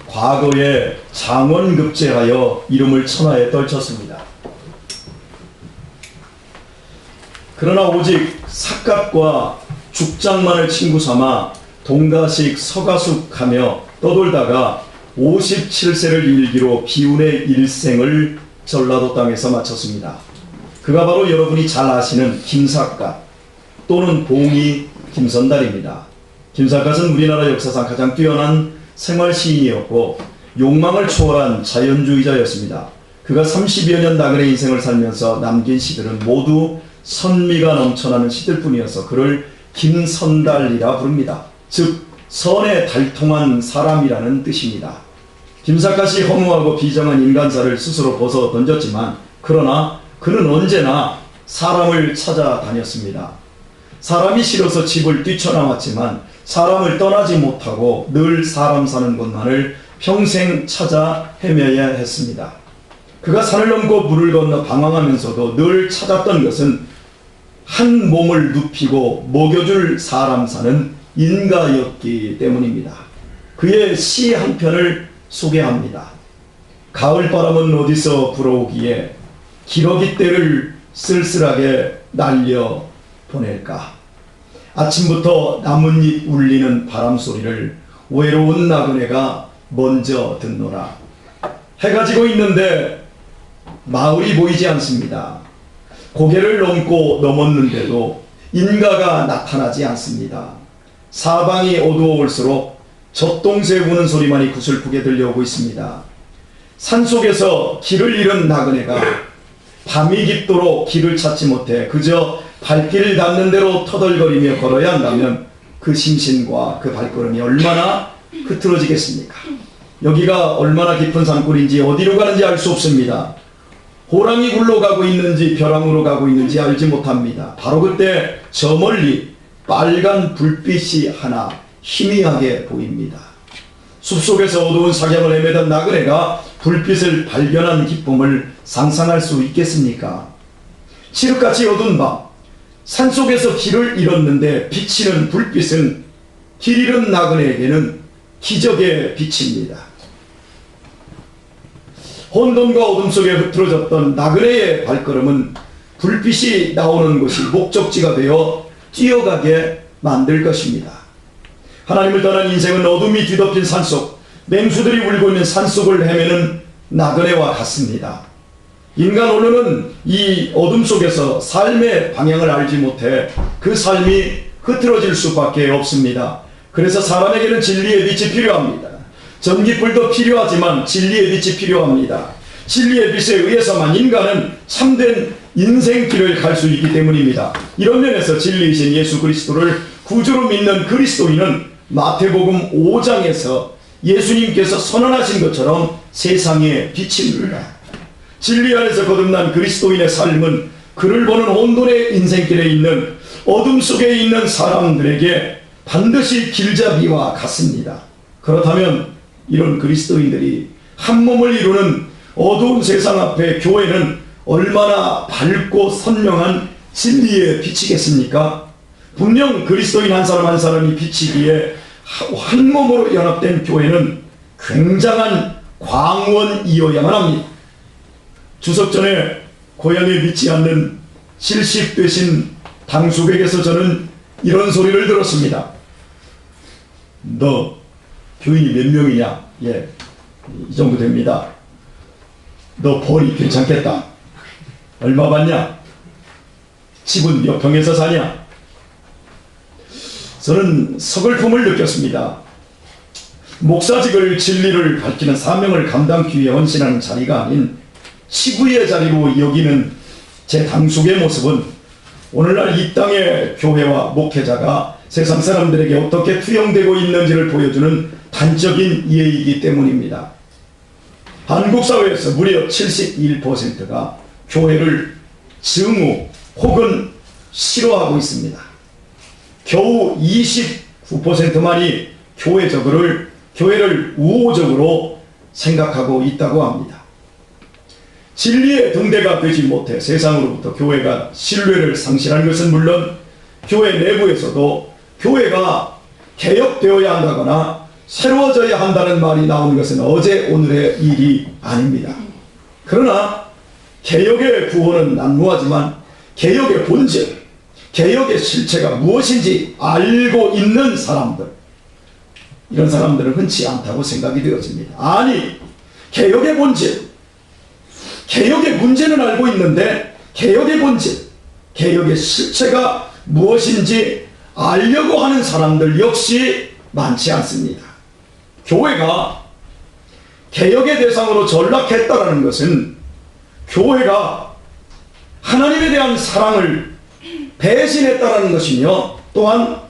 과거에 장원급제하여 이름을 천하에 떨쳤습니다. 그러나 오직 삿갓과 죽장만을 친구 삼아 동가식 서가숙하며 떠돌다가 57세를 일기로 비운의 일생을 전라도 땅에서 마쳤습니다. 그가 바로 여러분이 잘 아시는 김삿갓 또는 봉이 김선달입니다. 김삿갓은 우리나라 역사상 가장 뛰어난 생활 시인이었고 욕망을 초월한 자연주의자였습니다. 그가 30여 년 나그네 인생을 살면서 남긴 시들은 모두 선미가 넘쳐나는 시들 뿐이어서 그를 김선달이라 부릅니다. 즉 선에 달통한 사람이라는 뜻입니다. 김삿갓이 허무하고 비정한 인간사를 스스로 벗어 던졌지만 그러나 그는 언제나 사람을 찾아다녔습니다. 사람이 싫어서 집을 뛰쳐나왔지만 사람을 떠나지 못하고 늘 사람 사는 곳만을 평생 찾아 헤매야 했습니다. 그가 산을 넘고 물을 건너 방황하면서도 늘 찾았던 것은 한 몸을 눕히고 먹여줄 사람 사는 인가였기 때문입니다. 그의 시 한 편을 소개합니다. 가을바람은 어디서 불어오기에 기러기 떼를 쓸쓸하게 날려 보낼까. 아침부터 나뭇잎 울리는 바람소리를 외로운 나그네가 먼저 듣노라. 해가 지고 있는데 마을이 보이지 않습니다. 고개를 넘고 넘었는데도 인가가 나타나지 않습니다. 사방이 어두워올수록 젖동새 우는 소리만이 구슬프게 들려오고 있습니다. 산속에서 길을 잃은 나그네가 밤이 깊도록 길을 찾지 못해 그저 발길을 닿는 대로 터덜거리며 걸어야 한다면 그 심신과 그 발걸음이 얼마나 흐트러지겠습니까? 여기가 얼마나 깊은 산골인지 어디로 가는지 알 수 없습니다. 호랑이 굴로 가고 있는지 벼랑으로 가고 있는지 알지 못합니다. 바로 그때 저 멀리 빨간 불빛이 하나 희미하게 보입니다. 숲속에서 어두운 사경을 헤매던 나그네가 불빛을 발견한 기쁨을 상상할 수 있겠습니까? 칠흑같이 어두운 밤 산속에서 길을 잃었는데 비치는 불빛은 길 잃은 나그네에게는 기적의 빛입니다. 혼돈과 어둠 속에 흐트러졌던 나그네의 발걸음은 불빛이 나오는 곳이 목적지가 되어 뛰어가게 만들 것입니다. 하나님을 떠난 인생은 어둠이 뒤덮인 산속, 맹수들이 울고 있는 산속을 헤매는 나그네와 같습니다. 인간 언론은 이 어둠 속에서 삶의 방향을 알지 못해 그 삶이 흐트러질 수밖에 없습니다. 그래서 사람에게는 진리의 빛이 필요합니다. 전기불도 필요하지만 진리의 빛이 필요합니다. 진리의 빛에 의해서만 인간은 참된 인생길을 갈 수 있기 때문입니다. 이런 면에서 진리이신 예수 그리스도를 구주로 믿는 그리스도인은 마태복음 5장에서 예수님께서 선언하신 것처럼 세상의 빛입니다. 진리 안에서 거듭난 그리스도인의 삶은 그를 보는 혼돈의 인생길에 있는 어둠 속에 있는 사람들에게 반드시 길잡이와 같습니다. 그렇다면 이런 그리스도인들이 한 몸을 이루는 어두운 세상 앞에 교회는 얼마나 밝고 선명한 진리의 빛이겠습니까? 분명 그리스도인 한 사람 한 사람이 비치기에 한 몸으로 연합된 교회는 굉장한 광원이어야만 합니다. 추석 전에 고향에 믿지 않는 70 되신 당숙에게서 저는 이런 소리를 들었습니다. 너 교인이 몇 명이냐? 예, 이 정도 됩니다. 너 벌이 괜찮겠다. 얼마 받냐? 집은 몇 평에서 사냐? 저는 서글픔을 느꼈습니다. 목사직을 진리를 밝히는 사명을 감당하기 위해 헌신하는 자리가 아닌 치부의 자리로 여기는 제 당숙의 모습은 오늘날 이 땅의 교회와 목회자가 세상 사람들에게 어떻게 투영되고 있는지를 보여주는 단적인 예이기 때문입니다. 한국 사회에서 무려 71%가 교회를 증오 혹은 싫어하고 있습니다. 겨우 29%만이 교회를 우호적으로 생각하고 있다고 합니다. 진리의 등대가 되지 못해 세상으로부터 교회가 신뢰를 상실한 것은 물론 교회 내부에서도 교회가 개혁되어야 한다거나 새로워져야 한다는 말이 나오는 것은 어제 오늘의 일이 아닙니다. 그러나 개혁의 구호는 난무하지만 개혁의 본질, 개혁의 실체가 무엇인지 알고 있는 사람들, 이런 사람들은 흔치 않다고 생각이 되어집니다. 아니, 개혁의 본질, 개혁의 문제는 알고 있는데 개혁의 본질, 개혁의 실체가 무엇인지 알려고 하는 사람들 역시 많지 않습니다. 교회가 개혁의 대상으로 전락했다는 것은 교회가 하나님에 대한 사랑을 배신했다는 것이며 또한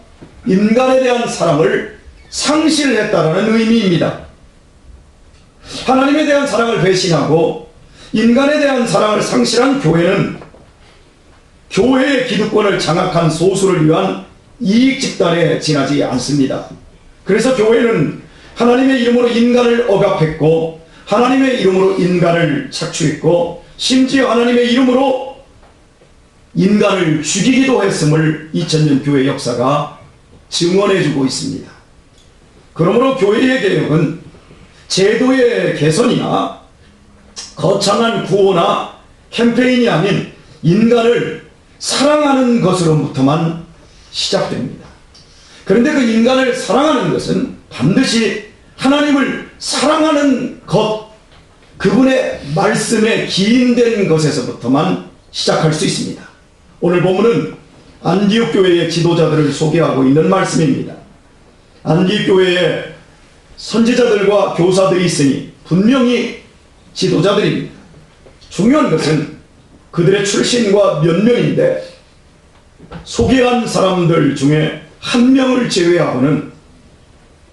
인간에 대한 사랑을 상실했다는 의미입니다. 하나님에 대한 사랑을 배신하고 인간에 대한 사랑을 상실한 교회는 교회의 기득권을 장악한 소수를 위한 이익 집단에 지나지 않습니다. 그래서 교회는 하나님의 이름으로 인간을 억압했고 하나님의 이름으로 인간을 착취했고 심지어 하나님의 이름으로 인간을 죽이기도 했음을 2000년 교회 역사가 증언해주고 있습니다. 그러므로 교회의 개혁은 제도의 개선이나 거창한 구호나 캠페인이 아닌 인간을 사랑하는 것으로부터만 시작됩니다. 그런데 그 인간을 사랑하는 것은 반드시 하나님을 사랑하는 것, 그분의 말씀에 기인된 것에서부터만 시작할 수 있습니다. 오늘 본문은 안디옥 교회의 지도자들을 소개하고 있는 말씀입니다. 안디옥 교회에 선지자들과 교사들이 있으니 분명히 지도자들입니다. 중요한 것은 그들의 출신과 면면인데 소개한 사람들 중에 한 명을 제외하고는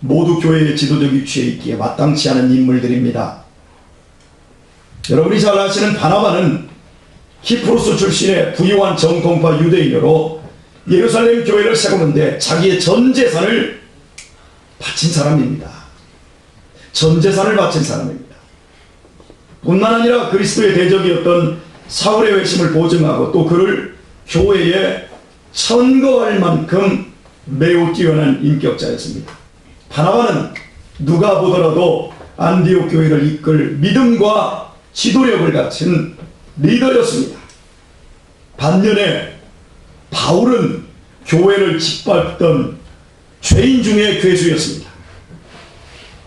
모두 교회의 지도적 위치에 있기에 마땅치 않은 인물들입니다. 여러분이 잘 아시는 바나바는 키프로스 출신의 부유한 정통파 유대인으로 예루살렘 교회를 세우는데 자기의 전 재산을 바친 사람입니다. 전 재산을 바친 사람입니다. 뿐만 아니라 그리스도의 대적이었던 사울의 회심을 보증하고 또 그를 교회에 천거할 만큼 매우 뛰어난 인격자였습니다. 바나바는 누가 보더라도 안디옥 교회를 이끌 믿음과 지도력을 갖춘 리더였습니다. 반면에 바울은 교회를 짓밟던 죄인 중의 괴수였습니다.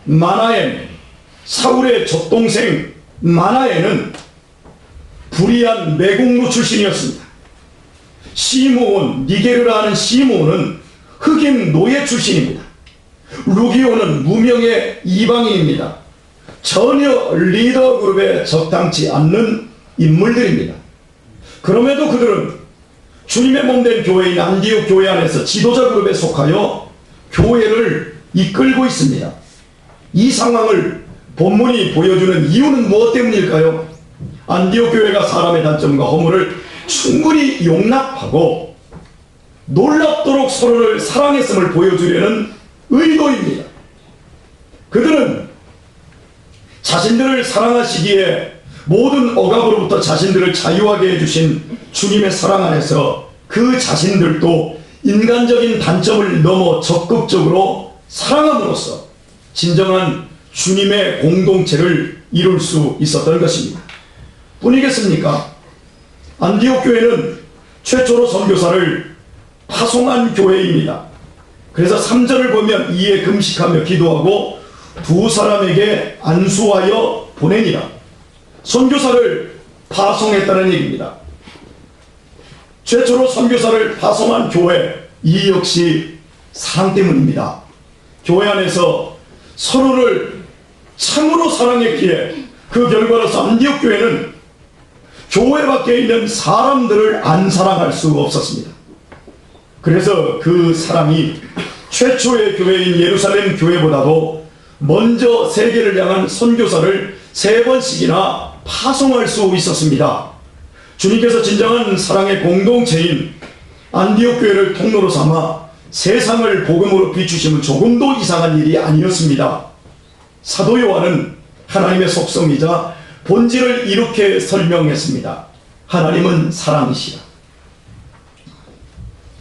마나엔, 사울의 젖동생 마나엔은 불의한 매국노 출신이었습니다. 시므온, 니게르라 하는 시므온은 흑인 노예 출신입니다. 루기오는 무명의 이방인입니다. 전혀 리더 그룹에 적당치 않는 인물들입니다. 그럼에도 그들은 주님의 몸된 교회인 안디옥 교회 안에서 지도자 그룹에 속하여 교회를 이끌고 있습니다. 이 상황을 본문이 보여주는 이유는 무엇 때문일까요? 안디옥 교회가 사람의 단점과 허물을 충분히 용납하고 놀랍도록 서로를 사랑했음을 보여주려는 의도입니다. 그들은 자신들을 사랑하시기에 모든 억압으로부터 자신들을 자유하게 해주신 주님의 사랑 안에서 그 자신들도 인간적인 단점을 넘어 적극적으로 사랑함으로써 진정한 주님의 공동체를 이룰 수 있었던 것입니다. 뿐이겠습니까? 안디옥 교회는 최초로 선교사를 파송한 교회입니다. 그래서 3절을 보면 이에 금식하며 기도하고 두 사람에게 안수하여 보내니라. 선교사를 파송했다는 얘기입니다. 최초로 선교사를 파송한 교회, 이 역시 사랑 때문입니다. 교회 안에서 서로를 참으로 사랑했기에 그 결과로서 안디옥 교회는 교회 밖에 있는 사람들을 안 사랑할 수가 없었습니다. 그래서 그 사랑이 최초의 교회인 예루살렘 교회보다도 먼저 세계를 향한 선교사를 3번씩이나 파송할 수 있었습니다. 주님께서 진정한 사랑의 공동체인 안디옥 교회를 통로로 삼아 세상을 복음으로 비추심은 조금도 이상한 일이 아니었습니다. 사도 요한은 하나님의 속성이자 본질을 이렇게 설명했습니다. 하나님은 사랑이시라.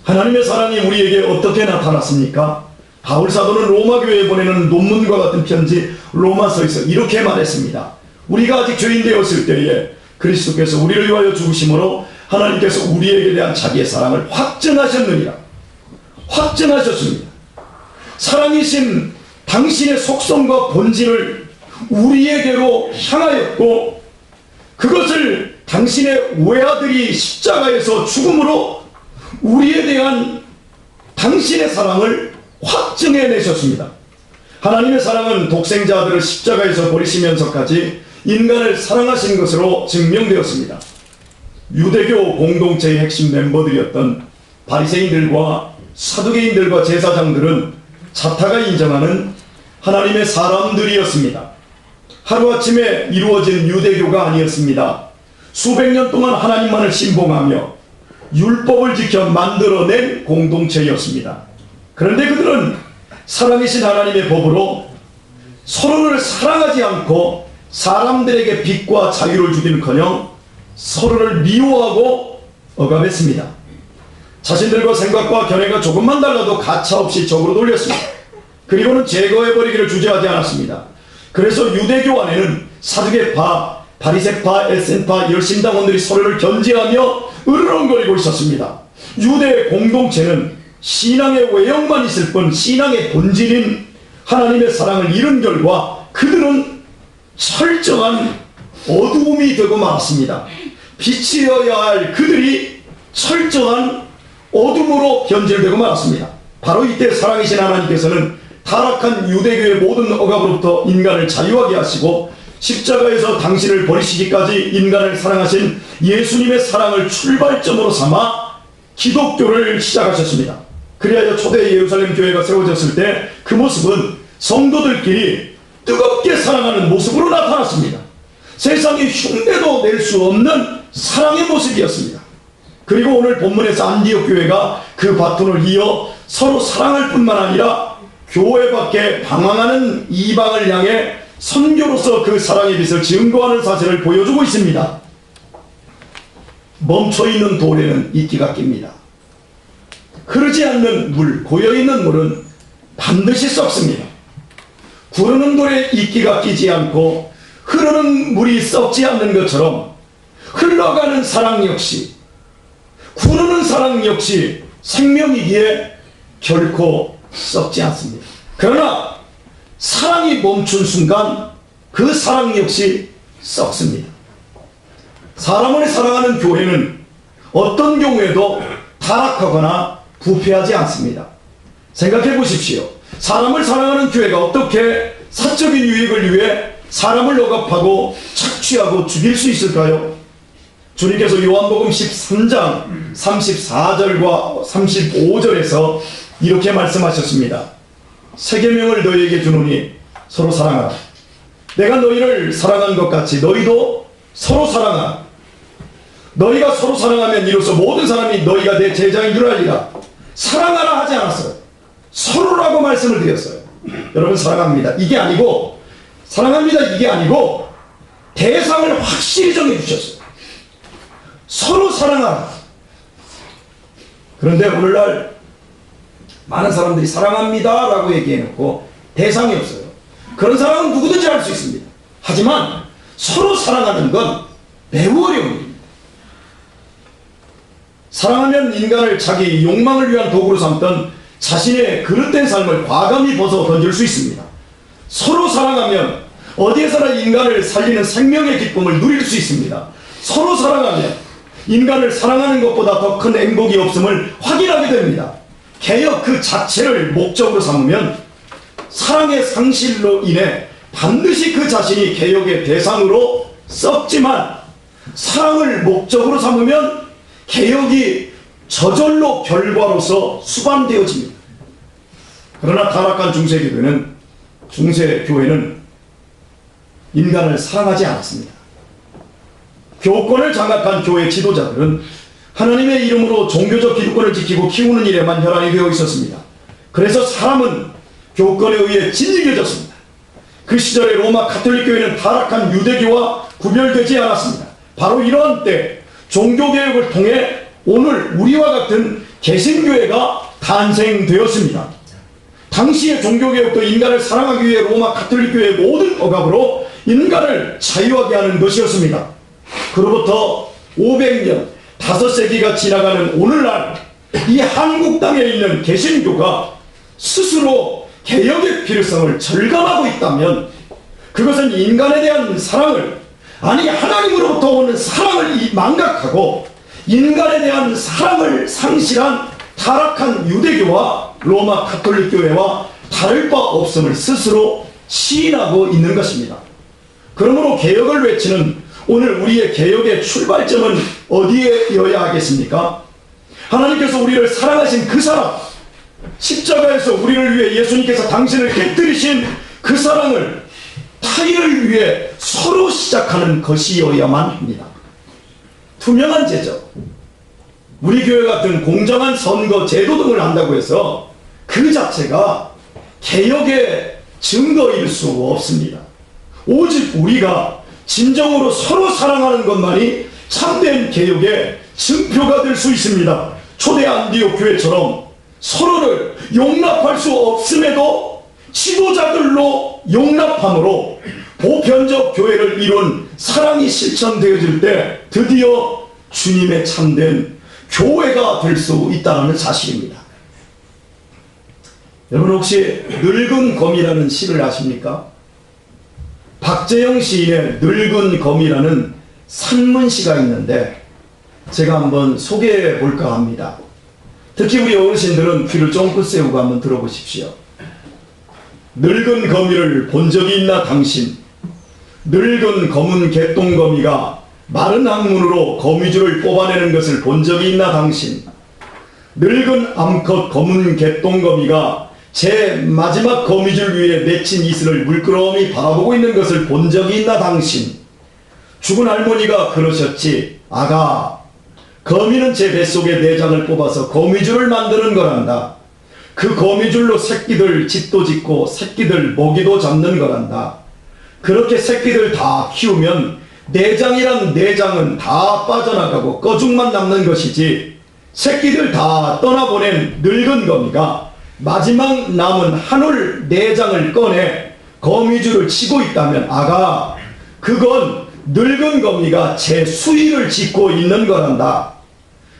하나님의 사랑이 우리에게 어떻게 나타났습니까? 바울 사도는 로마 교회에 보내는 논문과 같은 편지 로마서에서 이렇게 말했습니다. 우리가 아직 죄인 되었을 때에 그리스도께서 우리를 위하여 죽으심으로 하나님께서 우리에게 대한 자기의 사랑을 확증하셨느니라. 확증하셨습니다. 사랑이신 당신의 속성과 본질을 우리에게로 향하였고, 그것을 당신의 외아들이 십자가에서 죽음으로 우리에 대한 당신의 사랑을 확증해내셨습니다. 하나님의 사랑은 독생자 아들을 십자가에서 버리시면서까지 인간을 사랑하신 것으로 증명되었습니다. 유대교 공동체의 핵심 멤버들이었던 바리새인들과 사두개인들과 제사장들은 자타가 인정하는 하나님의 사람들이었습니다. 하루아침에 이루어진 유대교가 아니었습니다. 수백 년 동안 하나님만을 신봉하며 율법을 지켜 만들어낸 공동체였습니다. 그런데 그들은 사랑이신 하나님의 법으로 서로를 사랑하지 않고 사람들에게 빛과 자유를 주기는커녕 서로를 미워하고 억압했습니다. 자신들과 생각과 견해가 조금만 달라도 가차없이 적으로 돌렸습니다. 그리고는 제거해버리기를 주저하지 않았습니다. 그래서 유대교 안에는 사두개파, 바리새파, 에센파, 열심당원들이 서로를 견제하며 으르렁거리고 있었습니다. 유대 공동체는 신앙의 외형만 있을 뿐 신앙의 본질인 하나님의 사랑을 잃은 결과 그들은 철저한 어두움이 되고 말았습니다. 빛이어야 할 그들이 철저한 어둠으로 변질되고 말았습니다. 바로 이때 사랑이신 하나님께서는 타락한 유대교의 모든 억압으로부터 인간을 자유하게 하시고 십자가에서 당신을 버리시기까지 인간을 사랑하신 예수님의 사랑을 출발점으로 삼아 기독교를 시작하셨습니다. 그리하여 초대 예루살렘 교회가 세워졌을 때 그 모습은 성도들끼리 뜨겁게 사랑하는 모습으로 나타났습니다. 세상에 흉내도 낼 수 없는 사랑의 모습이었습니다. 그리고 오늘 본문에서 안디옥 교회가 그 바톤을 이어 서로 사랑할 뿐만 아니라 교회 밖에 방황하는 이방을 향해 선교로서 그 사랑의 빛을 증거하는 사실을 보여주고 있습니다. 멈춰있는 돌에는 이끼가 낍니다. 흐르지 않는 물, 고여있는 물은 반드시 썩습니다. 구르는 돌에 이끼가 끼지 않고 흐르는 물이 썩지 않는 것처럼 흘러가는 사랑 역시, 구르는 사랑 역시 생명이기에 결코 썩지 않습니다. 그러나 사랑이 멈춘 순간 그 사랑 역시 썩습니다. 사람을 사랑하는 교회는 어떤 경우에도 타락하거나 부패하지 않습니다. 생각해 보십시오. 사람을 사랑하는 교회가 어떻게 사적인 유익을 위해 사람을 억압하고 착취하고 죽일 수 있을까요? 주님께서 요한복음 13장 34절과 35절에서 이렇게 말씀하셨습니다. 새 계명을 너희에게 주노니 서로 사랑하라. 내가 너희를 사랑한 것 같이 너희도 서로 사랑하라. 너희가 서로 사랑하면 이로써 모든 사람이 너희가 내 제자인 줄 알리라. 사랑하라 하지 않았어요. 서로라고 말씀을 드렸어요. 여러분 사랑합니다. 이게 아니고 사랑합니다. 이게 아니고 대상을 확실히 정해 주셨어요. 서로 사랑하라. 그런데 오늘날 많은 사람들이 사랑합니다 라고 얘기해놓고 대상이 없어요. 그런 사랑은 누구든지 할 수 있습니다. 하지만 서로 사랑하는 건 매우 어려운 일입니다. 사랑하면 인간을 자기 욕망을 위한 도구로 삼던 자신의 그릇된 삶을 과감히 벗어 던질 수 있습니다. 서로 사랑하면 어디에서나 인간을 살리는 생명의 기쁨을 누릴 수 있습니다. 서로 사랑하면 인간을 사랑하는 것보다 더 큰 행복이 없음을 확인하게 됩니다. 개혁 그 자체를 목적으로 삼으면 사랑의 상실로 인해 반드시 그 자신이 개혁의 대상으로 썩지만, 사랑을 목적으로 삼으면 개혁이 저절로 결과로서 수반되어집니다. 그러나 타락한 중세교회는 인간을 사랑하지 않았습니다. 교권을 장악한 교회 지도자들은 하나님의 이름으로 종교적 기득권을 지키고 키우는 일에만 혈안이 되어 있었습니다. 그래서 사람은 교권에 의해 짓이겨졌습니다. 그 시절의 로마 가톨릭 교회는 타락한 유대교와 구별되지 않았습니다. 바로 이러한 때 종교개혁을 통해 오늘 우리와 같은 개신교회가 탄생되었습니다. 당시의 종교개혁도 인간을 사랑하기 위해 로마 가톨릭 교회의 모든 억압으로 인간을 자유하게 하는 것이었습니다. 그로부터 500년, 5세기가 지나가는 오늘날 이 한국 땅에 있는 개신교가 스스로 개혁의 필요성을 절감하고 있다면 그것은 인간에 대한 사랑을, 아니 하나님으로부터 오는 사랑을 망각하고 인간에 대한 사랑을 상실한 타락한 유대교와 로마 가톨릭 교회와 다를 바 없음을 스스로 시인하고 있는 것입니다. 그러므로 개혁을 외치는 오늘 우리의 개혁의 출발점은 어디에여야 하겠습니까? 하나님께서 우리를 사랑하신 그 사랑, 십자가에서 우리를 위해 예수님께서 당신을 곁들이신 그 사랑을 타인을 위해 서로 시작하는 것이어야만 합니다. 투명한 제도, 우리 교회 같은 공정한 선거 제도 등을 한다고 해서 그 자체가 개혁의 증거일 수 없습니다. 오직 우리가 진정으로 서로 사랑하는 것만이 참된 개혁의 증표가 될 수 있습니다. 초대 안디옥 교회처럼 서로를 용납할 수 없음에도 지도자들로 용납함으로 보편적 교회를 이룬 사랑이 실천되어질 때 드디어 주님의 참된 교회가 될 수 있다는 사실입니다. 여러분 혹시 늙은 검이라는 시를 아십니까? 박재영 시인의 늙은 검이라는 산문시가 있는데 제가 한번 소개해 볼까 합니다. 특히 우리 어르신들은 귀를 쫑긋 세우고 한번 들어보십시오. 늙은 거미를 본 적이 있나 당신? 늙은 검은 개똥거미가 마른 항문으로 거미줄을 뽑아내는 것을 본 적이 있나 당신? 늙은 암컷 검은 개똥거미가 제 마지막 거미줄 위에 맺힌 이슬을 물끄러미 바라보고 있는 것을 본 적이 있나 당신? 죽은 할머니가 그러셨지. 아가, 거미는 제 뱃속에 내장을 뽑아서 거미줄을 만드는 거란다. 그 거미줄로 새끼들 집도 짓고 새끼들 먹이도 잡는 거란다. 그렇게 새끼들 다 키우면 내장이란 내장은 다 빠져나가고 꺼죽만 남는 것이지, 새끼들 다 떠나보낸 늙은 거미가 마지막 남은 한올 내장을 꺼내 거미줄을 치고 있다면 아가, 그건 늙은 거미가 제 수위를 짓고 있는 거란다.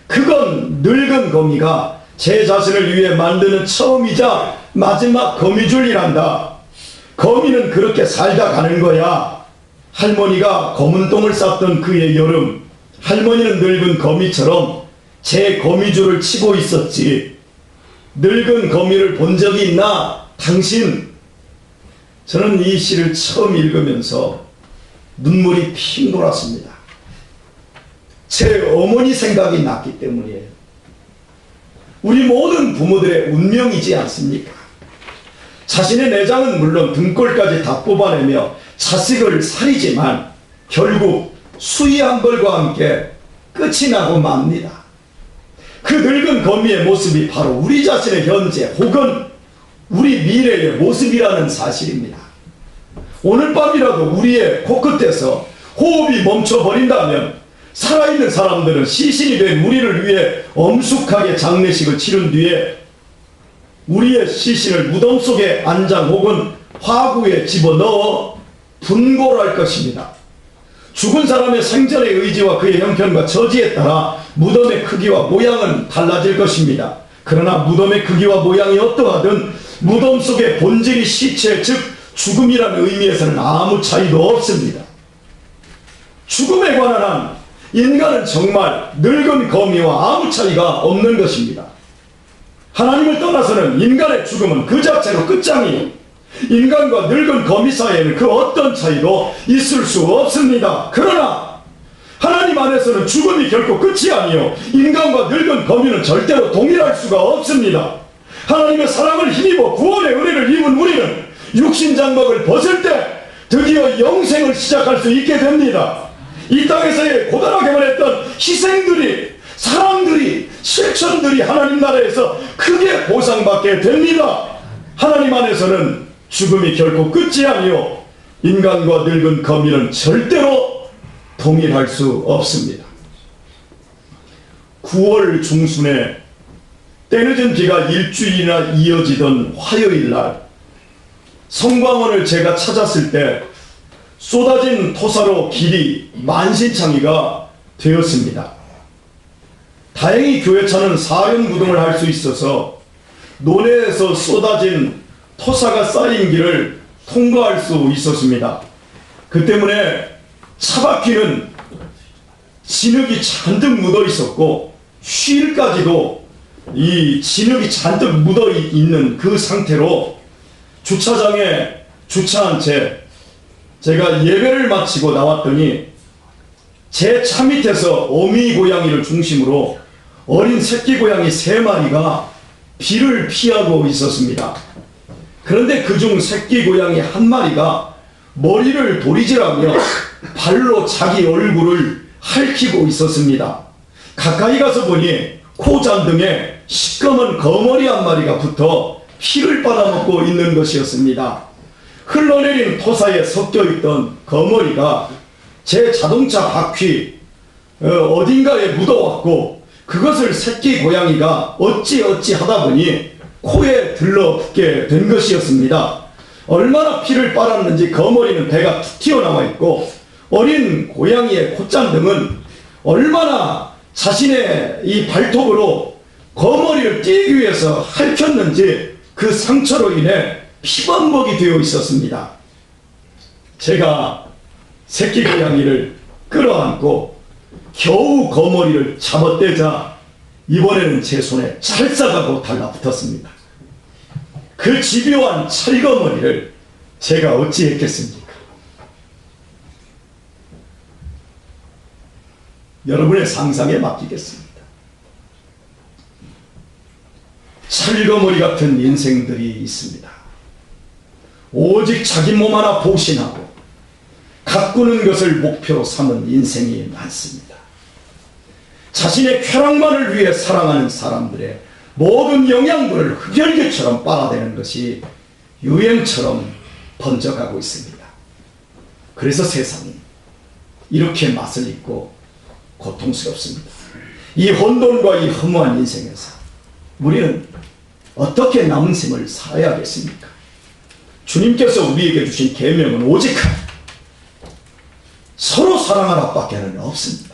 그건 늙은 거미가 제 자신을 위해 만드는 처음이자 마지막 거미줄이란다. 거미는 그렇게 살다 가는 거야. 할머니가 검은 똥을 쌌던 그의 여름, 할머니는 늙은 거미처럼 제 거미줄을 치고 있었지. 늙은 거미를 본 적이 있나 당신? 저는 이 시를 처음 읽으면서 눈물이 핑 돌았습니다. 제 어머니 생각이 났기 때문이에요. 우리 모든 부모들의 운명이지 않습니까? 자신의 내장은 물론 등골까지 다 뽑아내며 자식을 살이지만 결국 수위 한 벌과 함께 끝이 나고 맙니다. 그 늙은 거미의 모습이 바로 우리 자신의 현재 혹은 우리 미래의 모습이라는 사실입니다. 오늘 밤이라도 우리의 코끝에서 호흡이 멈춰버린다면 살아있는 사람들은 시신이 된 우리를 위해 엄숙하게 장례식을 치른 뒤에 우리의 시신을 무덤 속에 안장 혹은 화구에 집어넣어 분골할 것입니다. 죽은 사람의 생전의 의지와 그의 형편과 처지에 따라 무덤의 크기와 모양은 달라질 것입니다. 그러나 무덤의 크기와 모양이 어떠하든 무덤 속의 본질이 시체 즉 죽음이라는 의미에서는 아무 차이도 없습니다. 죽음에 관한 한 인간은 정말 늙은 거미와 아무 차이가 없는 것입니다. 하나님을 떠나서는 인간의 죽음은 그 자체로 끝장이에요. 인간과 늙은 거미 사이에는 그 어떤 차이도 있을 수 없습니다. 그러나 하나님 안에서는 죽음이 결코 끝이 아니요, 인간과 늙은 거미는 절대로 동일할 수가 없습니다. 하나님의 사랑을 힘입어 구원의 은혜를 입은 우리는 육신 장막을 벗을 때 드디어 영생을 시작할 수 있게 됩니다. 이 땅에서의 고단하게만 했던 희생들이, 사랑들이, 실천들이 하나님 나라에서 크게 보상받게 됩니다. 하나님 안에서는 죽음이 결코 끝이 아니요, 인간과 늙은 거미는 절대로 동일할 수 없습니다. 9월 중순에 때늦은 비가 일주일이나 이어지던 화요일날 성광원을 제가 찾았을 때 쏟아진 토사로 길이 만신창이가 되었습니다. 다행히 교회차는 사륜구동을 할 수 있어서 논에서 쏟아진 토사가 쌓인 길을 통과할 수 있었습니다. 그 때문에 차바퀴는 진흙이 잔뜩 묻어 있었고 휠까지도 이 진흙이 잔뜩 묻어 있는 그 상태로 주차장에 주차한 채 제가 예배를 마치고 나왔더니 제 차 밑에서 어미 고양이를 중심으로 어린 새끼 고양이 3마리가 비를 피하고 있었습니다. 그런데 그중 새끼 고양이 1마리가 머리를 도리질하며 발로 자기 얼굴을 핥히고 있었습니다. 가까이 가서 보니 코잔등에 시꺼먼 거머리 1마리가 붙어 피를 빨아먹고 있는 것이었습니다. 흘러내린 토사에 섞여있던 거머리가 제 자동차 바퀴 어딘가에 묻어왔고 그것을 새끼 고양이가 어찌 하다 보니 코에 들러붙게 된 것이었습니다. 얼마나 피를 빨았는지 거머리는 배가 툭 튀어나와 있고 어린 고양이의 콧잔등은 얼마나 자신의 이 발톱으로 거머리를 띄기 위해서 핥혔는지 그 상처로 인해 피범벅이 되어 있었습니다. 제가 새끼 고양이를 끌어안고 겨우 거머리를 잡아떼자 이번에는 제 손에 찰싹하고 달라붙었습니다. 그 집요한 찰거머리를 제가 어찌했겠습니까? 여러분의 상상에 맡기겠습니다. 찰거머리 같은 인생들이 있습니다. 오직 자기 몸 하나 보신하고 가꾸는 것을 목표로 삼은 인생이 많습니다. 자신의 쾌락만을 위해 사랑하는 사람들의 모든 영양분을 흡혈귀처럼 빨아대는 것이 유행처럼 번져가고 있습니다. 그래서 세상이 이렇게 맛을 잊고 고통스럽습니다. 이 혼돈과 이 허무한 인생에서 우리는 어떻게 남은 생을 살아야겠습니까? 주님께서 우리에게 주신 계명은 오직 서로 사랑하라 밖에는 없습니다.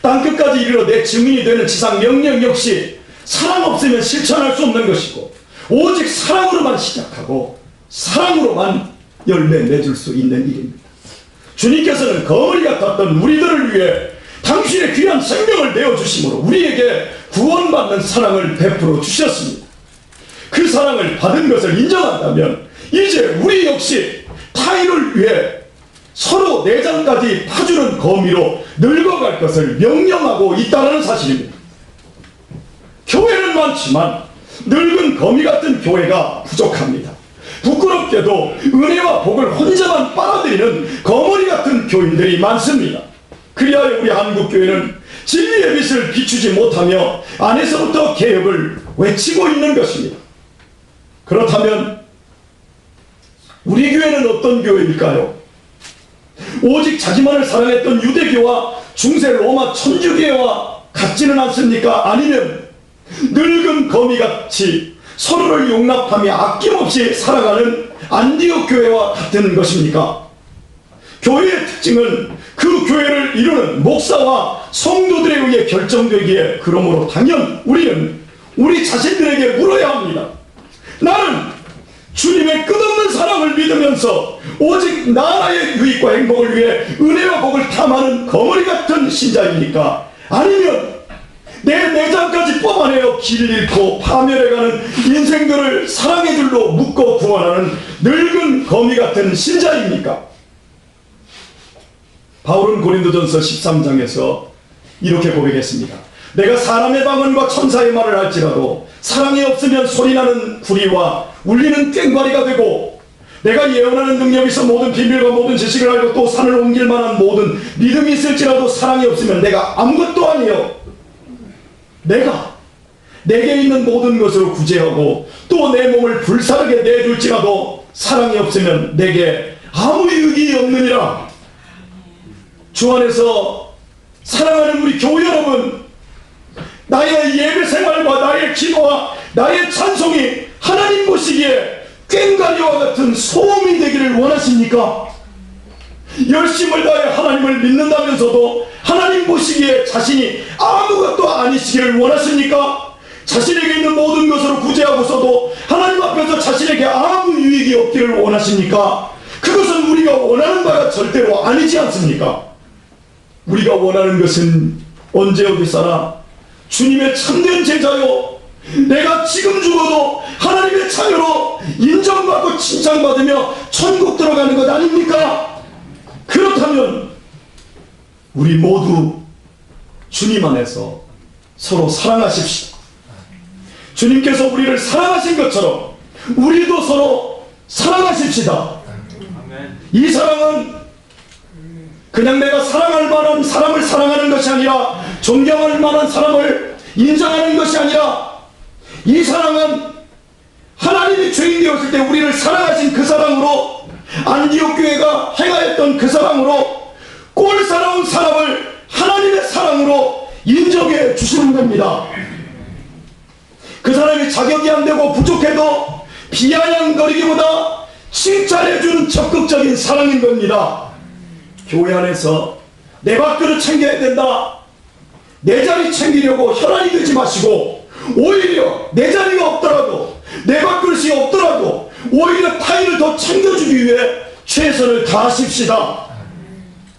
땅끝까지 이르러 내 증인이 되는 지상 명령 역시 사랑 없으면 실천할 수 없는 것이고 오직 사랑으로만 시작하고 사랑으로만 열매 맺을 수 있는 일입니다. 주님께서는 거머리 같았던 우리들을 위해 당신의 귀한 생명을 내어주심으로 우리에게 구원받는 사랑을 베풀어 주셨습니다. 그 사랑을 받은 것을 인정한다면 이제 우리 역시 타인을 위해 서로 내장까지 파주는 거미로 늙어갈 것을 명령하고 있다는 사실입니다. 교회는 많지만 늙은 거미 같은 교회가 부족합니다. 부끄럽게도 은혜와 복을 혼자만 빨아들이는 거머리 같은 교인들이 많습니다. 그리하여 우리 한국교회는 진리의 빛을 비추지 못하며 안에서부터 개혁을 외치고 있는 것입니다. 그렇다면 우리 교회는 어떤 교회일까요? 오직 자기만을 사랑했던 유대교와 중세 로마 천주교회와 같지는 않습니까? 아니면 늙은 거미같이 서로를 용납하며 아낌없이 살아가는 안디옥 교회와 같은 것입니까? 교회의 특징은 그 교회를 이루는 목사와 성도들에 의해 결정되기에 그러므로 당연 우리는 우리 자신들에게 물어야 합니다. 나는 주님의 끝없는 사랑을 믿으면서 오직 나라의 유익과 행복을 위해 은혜와 복을 탐하는 거머리 같은 신자입니까? 아니면 내 내장까지 뽑아내어 길 잃고 파멸해가는 인생들을 사랑의 줄로 묶어 구원하는 늙은 거미 같은 신자입니까? 바울은 고린도전서 13장에서 이렇게 고백했습니다. 내가 사람의 방언과 천사의 말을 할지라도 사랑이 없으면 소리나는 구리와 울리는 꽹과리가 되고 내가 예언하는 능력이 있어 모든 비밀과 모든 지식을 알고 또 산을 옮길 만한 모든 믿음이 있을지라도 사랑이 없으면 내가 아무것도 아니요 내게 있는 모든 것으로 구제하고 또 내 몸을 불사르게 내줄지라도 사랑이 없으면 내게 아무 유익이 없느니라. 주 안에서 사랑하는 우리 교회 여러분, 나의 예배 생활과 나의 기도와 나의 찬송이 하나님 보시기에 꽹과리와 같은 소음이 되기를 원하십니까? 열심을 다해 하나님을 믿는다면서도 하나님 보시기에 자신이 아무것도 아니시기를 원하십니까? 자신에게 있는 모든 것으로 구제하고서도 하나님 앞에서 자신에게 아무 유익이 없기를 원하십니까? 그것은 우리가 원하는 바가 절대로 아니지 않습니까? 우리가 원하는 것은 언제 어디서나 주님의 참된 제자요, 내가 지금 죽어도 하나님의 자녀로 인정받고 칭찬받으며 천국 들어가는 것 아닙니까? 그렇다면 우리 모두 주님 안에서 서로 사랑하십시오. 주님께서 우리를 사랑하신 것처럼 우리도 서로 사랑하십시다. 이 사랑은 그냥 내가 사랑할 만한 사람을 사랑하는 것이 아니라, 존경할 만한 사람을 인정하는 것이 아니라, 이 사랑은 하나님이 죄인 되었을 때 우리를 사랑하신 그 사랑으로, 안디옥 교회가 행하였던 그 사랑으로, 꼴사나운 사람을 하나님의 사랑으로 인정해 주시는 겁니다. 그 사람이 자격이 안 되고 부족해도 비아냥거리기보다 칭찬해주는 적극적인 사랑인 겁니다. 교회 안에서 내 밥그릇 챙겨야 된다, 내 자리 챙기려고 혈안이 되지 마시고, 오히려 내 자리가 없더라도, 내 밥그릇이 없더라도 오히려 타인을 더 챙겨주기 위해 최선을 다하십시다.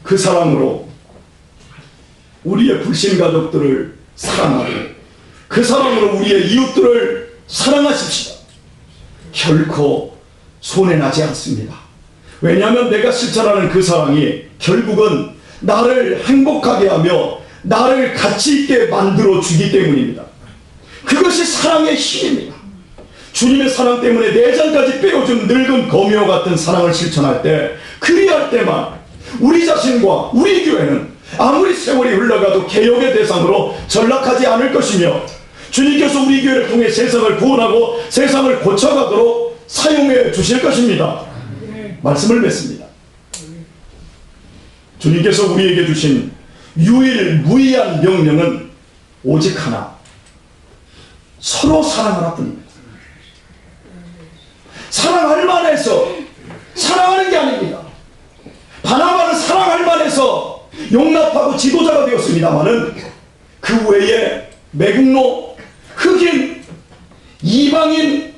그 사랑으로 우리의 불신 가족들을 사랑하고, 그 사랑으로 우리의 이웃들을 사랑하십시다. 결코 손해나지 않습니다. 왜냐하면 내가 실천하는 그 사랑이 결국은 나를 행복하게 하며 나를 가치 있게 만들어 주기 때문입니다. 그것이 사랑의 힘입니다. 주님의 사랑 때문에 내장까지 빼어준 늙은 거미와 같은 사랑을 실천할 때, 그리할 때만 우리 자신과 우리 교회는 아무리 세월이 흘러가도 개혁의 대상으로 전락하지 않을 것이며, 주님께서 우리 교회를 통해 세상을 구원하고 세상을 고쳐가도록 사용해 주실 것입니다. 말씀을 맺습니다. 주님께서 우리에게 주신 유일무이한 명령은 오직 하나, 서로 사랑하라 뿐입니다. 사랑할 만해서 사랑하는 게 아닙니다. 바나바는 사랑할 만해서 용납하고 지도자가 되었습니다마는 그 외에 매국노, 흑인, 이방인,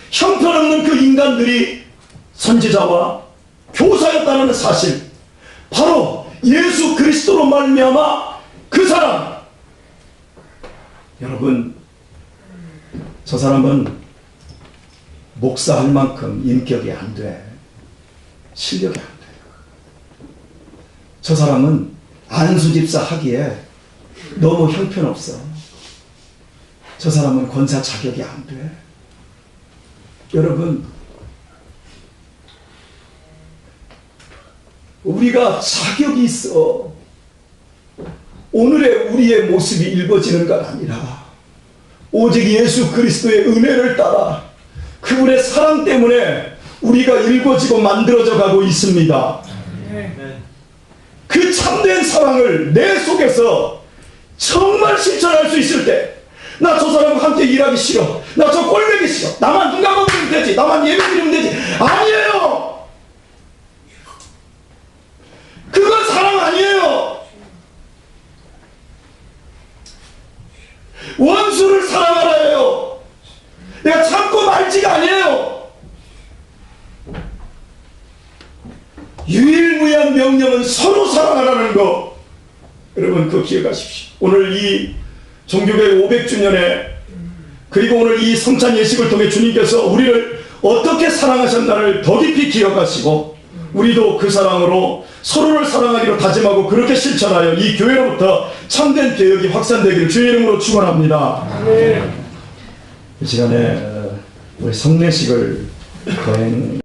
형편없는 그 인간들이 선지자와 교사였다는 사실, 바로 예수 그리스도로 말미암아 그 사람, 여러분, 저 사람은 목사할 만큼 인격이 안 돼, 실력이 안 돼. 저 사람은 안수집사 하기에 너무 형편없어. 저 사람은 권사 자격이 안 돼. 여러분, 우리가 자격이 있어 오늘의 우리의 모습이 읽어지는 것 아니라, 오직 예수 그리스도의 은혜를 따라 그분의 사랑 때문에 우리가 읽어지고 만들어져 가고 있습니다. 그 참된 사랑을 내 속에서 정말 실천할 수 있을 때, 나 저 사람과 함께 일하기 싫어, 나 저 꼴보기 싫어, 나만 눈 감아보면 되지, 나만 예배 드리면 되지, 아니에요. 그건 사랑 아니에요. 원수를 사랑하라예요. 내가 참고 말지가 아니에요. 유일무이한 명령은 서로 사랑하라는 거, 여러분 그거 기억하십시오. 오늘 이 종교개혁 500주년에, 그리고 오늘 이 성찬 예식을 통해 주님께서 우리를 어떻게 사랑하셨나를 더 깊이 기억하시고, 우리도 그 사랑으로 서로를 사랑하기로 다짐하고 그렇게 실천하여 이 교회로부터 참된 개혁이 확산되기를 주의 이름으로 축원합니다. 이 시간에 우리 성례식을 거행